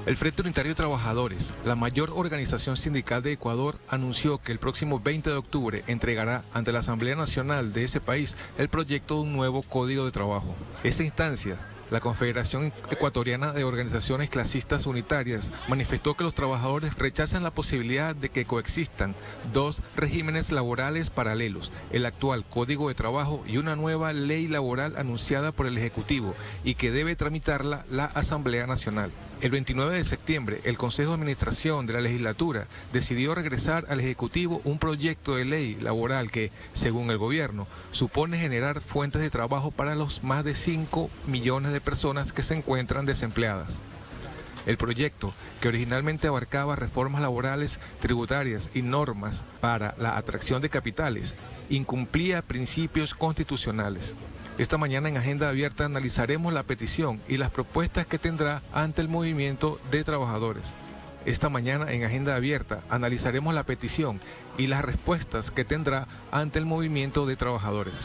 El Frente Unitario de Trabajadores, la mayor organización sindical de Ecuador, anunció que el próximo 20 de octubre entregará ante la Asamblea Nacional de ese país el proyecto de un nuevo Código de Trabajo. Esa instancia, la Confederación Ecuatoriana de Organizaciones Clasistas Unitarias, manifestó que los trabajadores rechazan la posibilidad de que coexistan dos regímenes laborales paralelos, el actual Código de Trabajo y una nueva ley laboral anunciada por el Ejecutivo y que debe tramitarla la Asamblea Nacional. El 29 de septiembre, el Consejo de Administración de la Legislatura decidió regresar al Ejecutivo un proyecto de ley laboral que, según el gobierno, supone generar fuentes de trabajo para los más de 5 millones de personas que se encuentran desempleadas. El proyecto, que originalmente abarcaba reformas laborales, tributarias y normas para la atracción de capitales, incumplía principios constitucionales. Esta mañana en Agenda Abierta analizaremos la petición y las propuestas que tendrá ante el movimiento de trabajadores. Esta mañana en Agenda Abierta analizaremos la petición y las respuestas que tendrá ante el movimiento de trabajadores.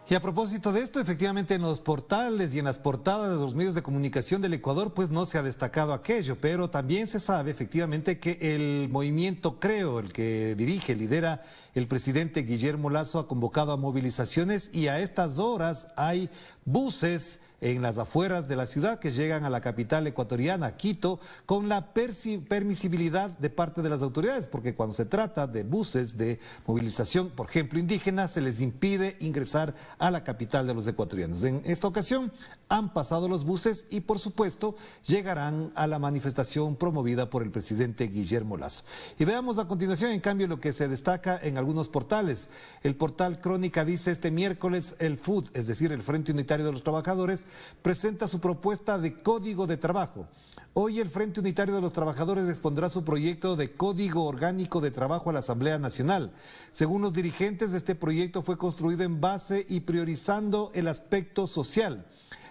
Y a propósito de esto, efectivamente en los portales y en las portadas de los medios de comunicación del Ecuador, pues no se ha destacado aquello, pero también se sabe efectivamente que el movimiento Creo, el que lidera el presidente Guillermo Lasso, ha convocado a movilizaciones y a estas horas hay buses en las afueras de la ciudad que llegan a la capital ecuatoriana, Quito, con la permisibilidad de parte de las autoridades, porque cuando se trata de buses de movilización, por ejemplo, indígenas, se les impide ingresar a la capital de los ecuatorianos. En esta ocasión han pasado los buses y, por supuesto, llegarán a la manifestación promovida por el presidente Guillermo Lasso. Y veamos a continuación, en cambio, lo que se destaca en algunos portales. El portal Crónica dice: este miércoles el FUT, es decir, el Frente Unitario de los Trabajadores, presenta su propuesta de Código de Trabajo. Hoy el Frente Unitario de los Trabajadores expondrá su proyecto de Código Orgánico de Trabajo a la Asamblea Nacional. Según los dirigentes, este proyecto fue construido en base y priorizando el aspecto social.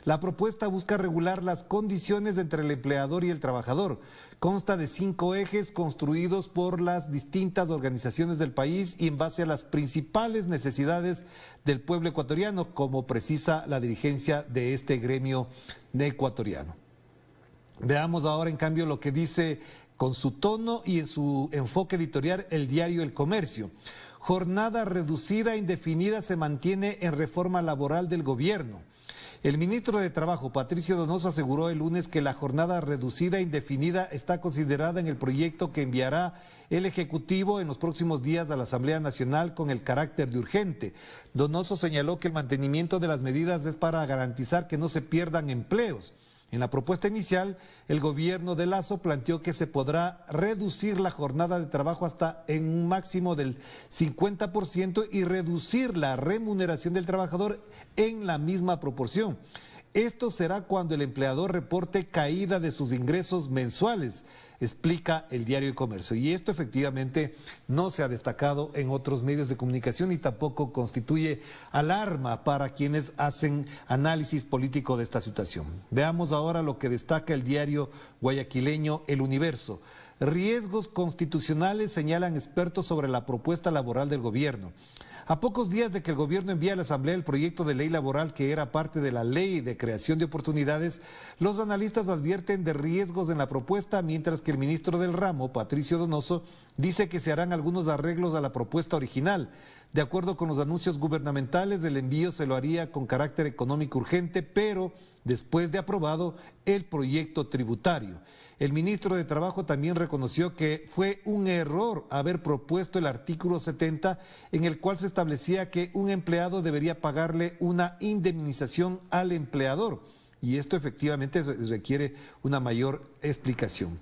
La propuesta busca regular las condiciones entre el empleador y el trabajador. Consta de 5 ejes construidos por las distintas organizaciones del país y en base a las principales necesidades del pueblo ecuatoriano, como precisa la dirigencia de este gremio ecuatoriano. Veamos ahora, en cambio, lo que dice con su tono y en su enfoque editorial el diario El Comercio. Jornada reducida indefinida se mantiene en reforma laboral del gobierno. El ministro de Trabajo, Patricio Donoso, aseguró el lunes que la jornada reducida indefinida está considerada en el proyecto que enviará el Ejecutivo en los próximos días a la Asamblea Nacional con el carácter de urgente. Donoso señaló que el mantenimiento de las medidas es para garantizar que no se pierdan empleos. En la propuesta inicial, el gobierno de Lasso planteó que se podrá reducir la jornada de trabajo hasta en un máximo del 50% y reducir la remuneración del trabajador en la misma proporción. Esto será cuando el empleador reporte caída de sus ingresos mensuales, explica el diario El Comercio. Y esto efectivamente no se ha destacado en otros medios de comunicación y tampoco constituye alarma para quienes hacen análisis político de esta situación. Veamos ahora lo que destaca el diario guayaquileño El Universo. Riesgos constitucionales señalan expertos sobre la propuesta laboral del gobierno. A pocos días de que el gobierno envíe a la Asamblea el proyecto de ley laboral que era parte de la ley de creación de oportunidades, los analistas advierten de riesgos en la propuesta, mientras que el ministro del ramo, Patricio Donoso, dice que se harán algunos arreglos a la propuesta original. De acuerdo con los anuncios gubernamentales, el envío se lo haría con carácter económico urgente, pero después de aprobado el proyecto tributario. El ministro de Trabajo también reconoció que fue un error haber propuesto el artículo 70, en el cual se establecía que un empleado debería pagarle una indemnización al empleador. Y esto efectivamente requiere una mayor explicación.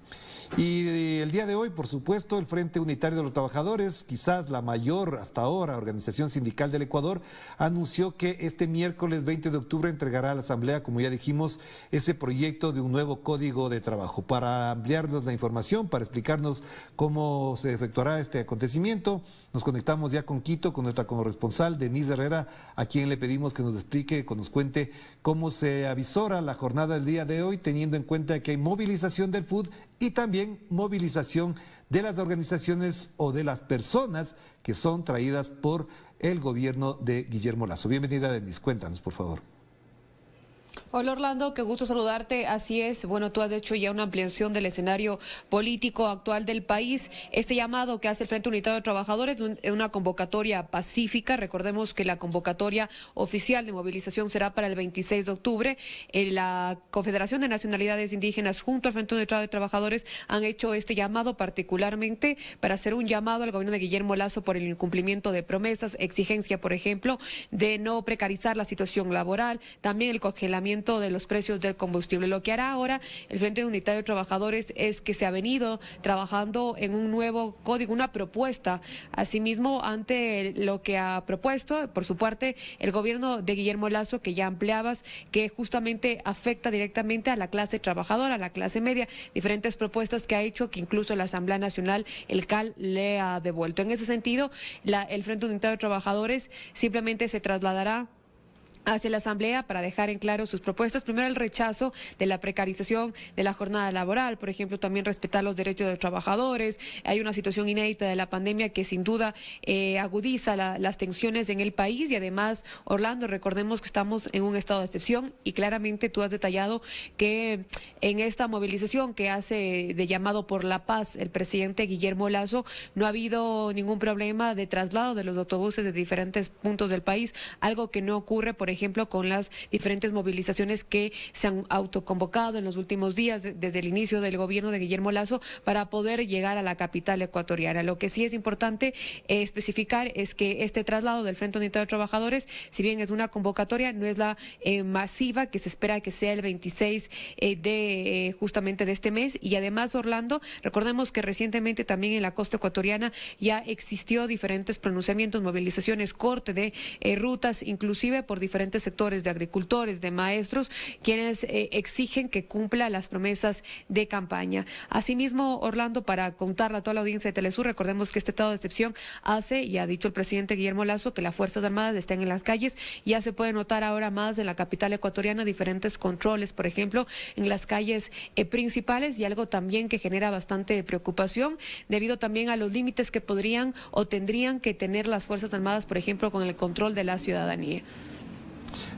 Y el día de hoy, por supuesto, el Frente Unitario de los Trabajadores, quizás la mayor hasta ahora organización sindical del Ecuador, anunció que este miércoles 20 de octubre entregará a la Asamblea, como ya dijimos, ese proyecto de un nuevo Código de Trabajo. Para ampliarnos la información, para explicarnos cómo se efectuará este acontecimiento, nos conectamos ya con Quito, con nuestra corresponsal Denise Herrera, a quien le pedimos que nos explique, que nos cuente cómo se avisora la jornada del día de hoy, teniendo en cuenta que hay movilización del FUT y también movilización de las organizaciones o de las personas que son traídas por el gobierno de Guillermo Lasso. Bienvenida, Denise, cuéntanos, por favor. Hola Orlando, qué gusto saludarte. Así es, bueno, tú has hecho ya una ampliación del escenario político actual del país. Este llamado que hace el Frente Unitario de Trabajadores es una convocatoria pacífica. Recordemos que la convocatoria oficial de movilización será para el 26 de octubre. La Confederación de Nacionalidades Indígenas junto al Frente Unitario de Trabajadores han hecho este llamado particularmente para hacer un llamado al gobierno de Guillermo Lasso por el incumplimiento de promesas, exigencia, por ejemplo, de no precarizar la situación laboral, también el congelamiento de los precios del combustible. Lo que hará ahora el Frente Unitario de Trabajadores es que se ha venido trabajando en un nuevo código, una propuesta. Asimismo, ante lo que ha propuesto, por su parte, el gobierno de Guillermo Lasso, que ya ampliabas, que justamente afecta directamente a la clase trabajadora, a la clase media, diferentes propuestas que ha hecho, que incluso la Asamblea Nacional, el CAL, le ha devuelto. En ese sentido, el Frente Unitario de Trabajadores simplemente se trasladará hacia la Asamblea para dejar en claro sus propuestas. Primero, el rechazo de la precarización de la jornada laboral, por ejemplo, también respetar los derechos de los trabajadores. Hay una situación inédita de la pandemia que sin duda agudiza las tensiones en el país y además, Orlando, recordemos que estamos en un estado de excepción y claramente tú has detallado que en esta movilización que hace de llamado por la paz el presidente Guillermo Lasso, no ha habido ningún problema de traslado de los autobuses de diferentes puntos del país, algo que no ocurre, por ejemplo, con las diferentes movilizaciones que se han autoconvocado en los últimos días desde el inicio del gobierno de Guillermo Lasso para poder llegar a la capital ecuatoriana. Lo que sí es importante especificar es que este traslado del Frente Unitario de Trabajadores, si bien es una convocatoria, no es la masiva que se espera que sea el 26 justamente de este mes. Y además, Orlando, recordemos que recientemente también en la costa ecuatoriana ya existió diferentes pronunciamientos, movilizaciones, corte de rutas, inclusive por diferentes sectores de agricultores, de maestros, quienes exigen que cumpla las promesas de campaña. Asimismo, Orlando, para contarle a toda la audiencia de Telesur, recordemos que este estado de excepción hace, y ha dicho el presidente Guillermo Lasso, que las Fuerzas Armadas estén en las calles. Ya se puede notar ahora más en la capital ecuatoriana diferentes controles, por ejemplo, en las calles principales, y algo también que genera bastante preocupación, debido también a los límites que podrían o tendrían que tener las Fuerzas Armadas, por ejemplo, con el control de la ciudadanía.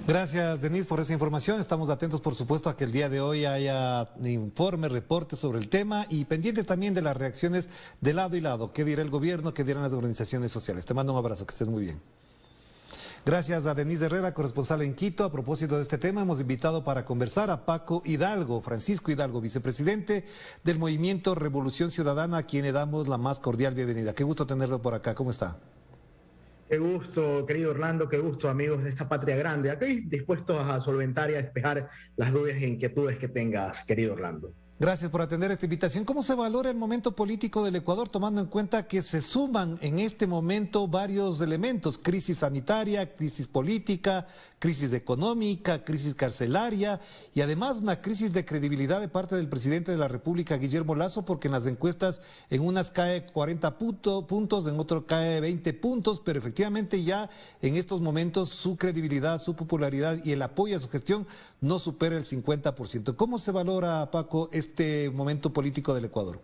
Gracias, Denise, por esa información. Estamos atentos, por supuesto, a que el día de hoy haya informes, reportes sobre el tema y pendientes también de las reacciones de lado y lado. ¿Qué dirá el gobierno? ¿Qué dirán las organizaciones sociales? Te mando un abrazo, que estés muy bien. Gracias a Denise Herrera, corresponsal en Quito. A propósito de este tema, hemos invitado para conversar a Paco Hidalgo, Francisco Hidalgo, vicepresidente del Movimiento Revolución Ciudadana, a quien le damos la más cordial bienvenida. Qué gusto tenerlo por acá. ¿Cómo está? Qué gusto, querido Orlando, qué gusto, amigos de esta patria grande. Aquí dispuestos a solventar y a despejar las dudas e inquietudes que tengas, querido Orlando. Gracias por atender esta invitación. ¿Cómo se valora el momento político del Ecuador, tomando en cuenta que se suman en este momento varios elementos? Crisis sanitaria, crisis política, crisis económica, crisis carcelaria y además una crisis de credibilidad de parte del presidente de la República, Guillermo Lasso, porque en las encuestas en unas cae 40 puntos, en otro cae 20 puntos, pero efectivamente ya en estos momentos su credibilidad, su popularidad y el apoyo a su gestión no supera el 50%. ¿Cómo se valora, Paco, este momento político del Ecuador?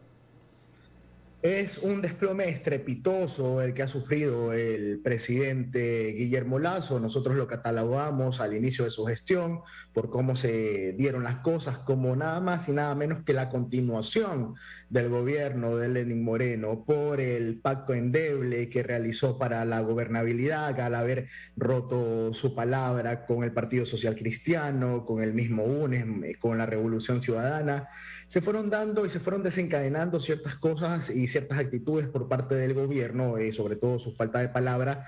Es un desplome estrepitoso el que ha sufrido el presidente Guillermo Lasso. Nosotros lo catalogamos al inicio de su gestión por cómo se dieron las cosas, como nada más y nada menos que la continuación del gobierno de Lenín Moreno por el pacto endeble que realizó para la gobernabilidad al haber roto su palabra con el Partido Social Cristiano, con el mismo UNES, con la Revolución Ciudadana. Se fueron dando y se fueron desencadenando ciertas cosas y ciertas actitudes por parte del gobierno, sobre todo su falta de palabra.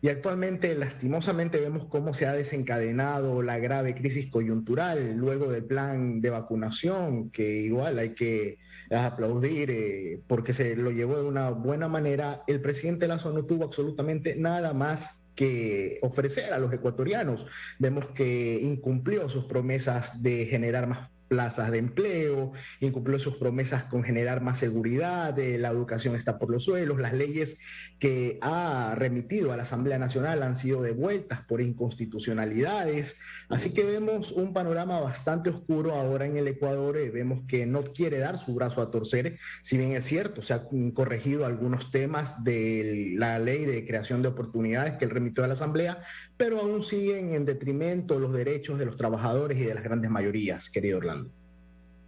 Y actualmente, lastimosamente, vemos cómo se ha desencadenado la grave crisis coyuntural luego del plan de vacunación, que igual hay que aplaudir porque se lo llevó de una buena manera. El presidente Lasso no tuvo absolutamente nada más que ofrecer a los ecuatorianos. Vemos que incumplió sus promesas de generar más plazas de empleo, incumplió sus promesas con generar más seguridad, la educación está por los suelos, las leyes que ha remitido a la Asamblea Nacional han sido devueltas por inconstitucionalidades, así que vemos un panorama bastante oscuro ahora en el Ecuador, vemos que no quiere dar su brazo a torcer, si bien es cierto, se han corregido algunos temas de la ley de creación de oportunidades que él remitió a la Asamblea, pero aún siguen en detrimento los derechos de los trabajadores y de las grandes mayorías, querido Orlando.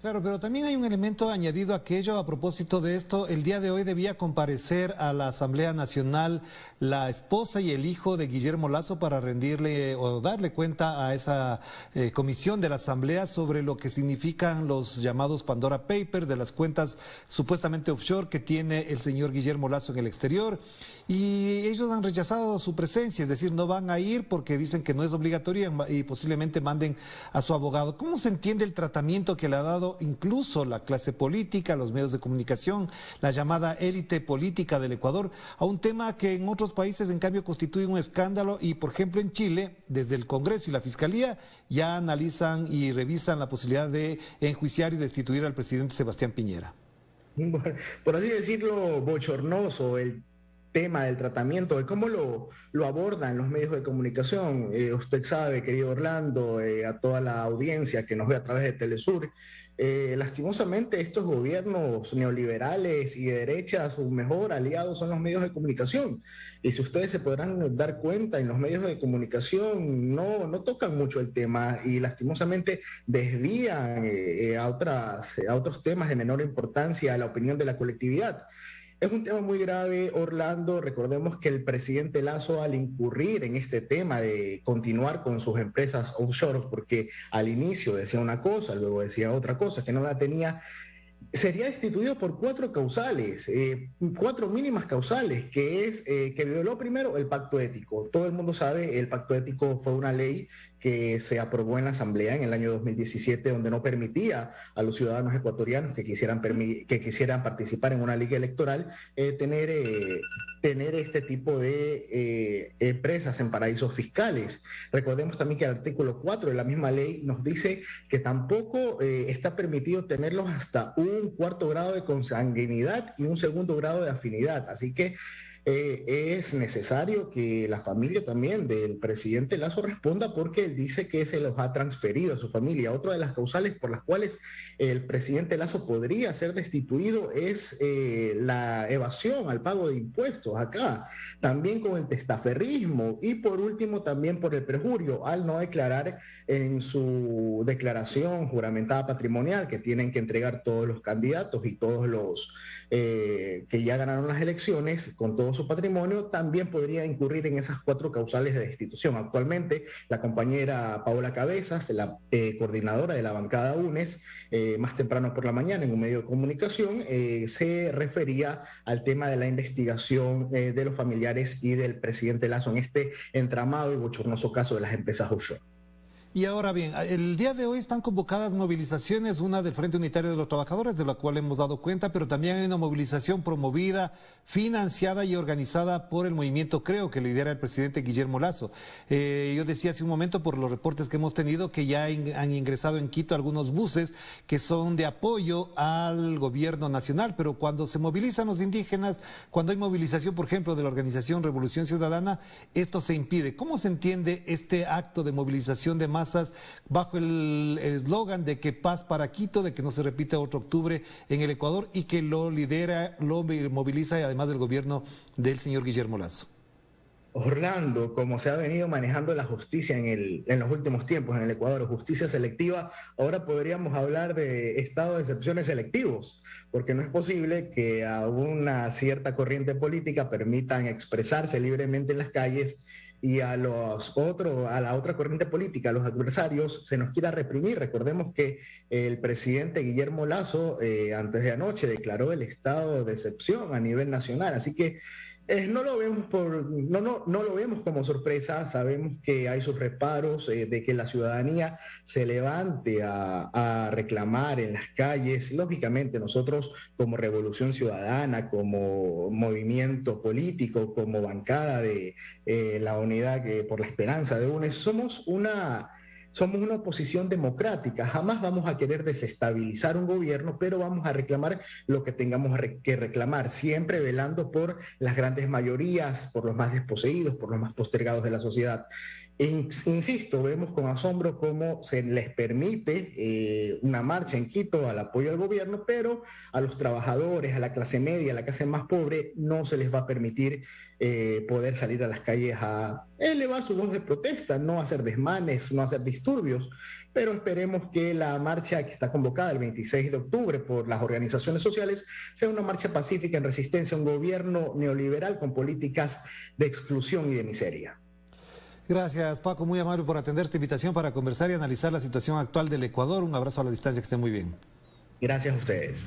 Claro, pero también hay un elemento añadido a aquello a propósito de esto. El día de hoy debía comparecer a la Asamblea Nacional la esposa y el hijo de Guillermo Lasso para rendirle o darle cuenta a esa comisión de la Asamblea sobre lo que significan los llamados Pandora Papers, de las cuentas supuestamente offshore que tiene el señor Guillermo Lasso en el exterior. Y ellos han rechazado su presencia, es decir, no van a ir porque dicen que no es obligatoria y posiblemente manden a su abogado. ¿Cómo se entiende el tratamiento que le ha dado incluso la clase política, los medios de comunicación, la llamada élite política del Ecuador, a un tema que en otros países en cambio constituye un escándalo y por ejemplo en Chile, desde el Congreso y la Fiscalía ya analizan y revisan la posibilidad de enjuiciar y destituir al presidente Sebastián Piñera? Bueno, por así decirlo, bochornoso el tema del tratamiento, de cómo lo abordan los medios de comunicación. Usted sabe, querido Orlando, a toda la audiencia que nos ve a través de Telesur, lastimosamente estos gobiernos neoliberales y de derecha, su mejor aliado son los medios de comunicación. Y si ustedes se podrán dar cuenta, en los medios de comunicación no tocan mucho el tema y lastimosamente desvían a otros temas de menor importancia a la opinión de la colectividad. Es un tema muy grave, Orlando. Recordemos que el presidente Lasso, al incurrir en este tema de continuar con sus empresas offshore, porque al inicio decía una cosa, luego decía otra cosa, que no la tenía, sería destituido por 4 causales, 4 mínimas causales, que es que violó primero el pacto ético. Todo el mundo sabe, el pacto ético fue una ley que se aprobó en la Asamblea en el año 2017, donde no permitía a los ciudadanos ecuatorianos que quisieran participar en una liga electoral tener este tipo de empresas en paraísos fiscales. Recordemos también que el artículo 4 de la misma ley nos dice que tampoco está permitido tenerlos hasta un 4º grado de consanguinidad y un 2º grado de afinidad. Así que es necesario que la familia también del presidente Lasso responda, porque él dice que se los ha transferido a su familia. Otra de las causales por las cuales el presidente Lasso podría ser destituido es la evasión al pago de impuestos acá, también con el testaferrismo y por último también por el perjurio al no declarar en su declaración juramentada patrimonial que tienen que entregar todos los candidatos y todos los que ya ganaron las elecciones con todo su patrimonio. También podría incurrir en esas 4 causales de destitución. Actualmente la compañera Paola Cabezas, la coordinadora de la bancada UNES, más temprano por la mañana en un medio de comunicación se refería al tema de la investigación de los familiares y del presidente Lasso en este entramado y bochornoso caso de las empresas offshore. Y ahora bien, el día de hoy están convocadas movilizaciones, una del Frente Unitario de los Trabajadores, de la cual hemos dado cuenta, pero también hay una movilización promovida, financiada y organizada por el movimiento Creo, que lidera el presidente Guillermo Lasso. Yo decía hace un momento, por los reportes que hemos tenido, que ya han ingresado en Quito algunos buses que son de apoyo al gobierno nacional, pero cuando se movilizan los indígenas, cuando hay movilización, por ejemplo, de la organización Revolución Ciudadana, esto se impide. ¿Cómo se entiende este acto de movilización de masas bajo el eslogan de que paz para Quito, de que no se repita otro octubre en el Ecuador, y que lo lidera, lo moviliza además del gobierno del señor Guillermo Lasso? Orlando, como se ha venido manejando la justicia en los últimos tiempos en el Ecuador, justicia selectiva, ahora podríamos hablar de estado de excepciones selectivos, porque no es posible que a una cierta corriente política permitan expresarse libremente en las calles y a la otra corriente política, a los adversarios, se nos quiera reprimir. Recordemos que el presidente Guillermo Lasso, antes de anoche, declaró el estado de excepción a nivel nacional, así que no lo vemos como sorpresa. Sabemos que hay sus reparos de que la ciudadanía se levante a reclamar en las calles. Lógicamente nosotros como Revolución Ciudadana, como movimiento político, como bancada de la Unidad por la Esperanza de UNES, Somos una oposición democrática, jamás vamos a querer desestabilizar un gobierno, pero vamos a reclamar lo que tengamos que reclamar, siempre velando por las grandes mayorías, por los más desposeídos, por los más postergados de la sociedad. Insisto, vemos con asombro cómo se les permite una marcha en Quito al apoyo al gobierno, pero a los trabajadores, a la clase media, a la clase más pobre, no se les va a permitir poder salir a las calles a elevar su voz de protesta, no hacer desmanes, no hacer disturbios, pero esperemos que la marcha que está convocada el 26 de octubre por las organizaciones sociales sea una marcha pacífica en resistencia a un gobierno neoliberal con políticas de exclusión y de miseria. Gracias, Paco, muy amable por atender esta invitación para conversar y analizar la situación actual del Ecuador. Un abrazo a la distancia, que esté muy bien. Gracias a ustedes.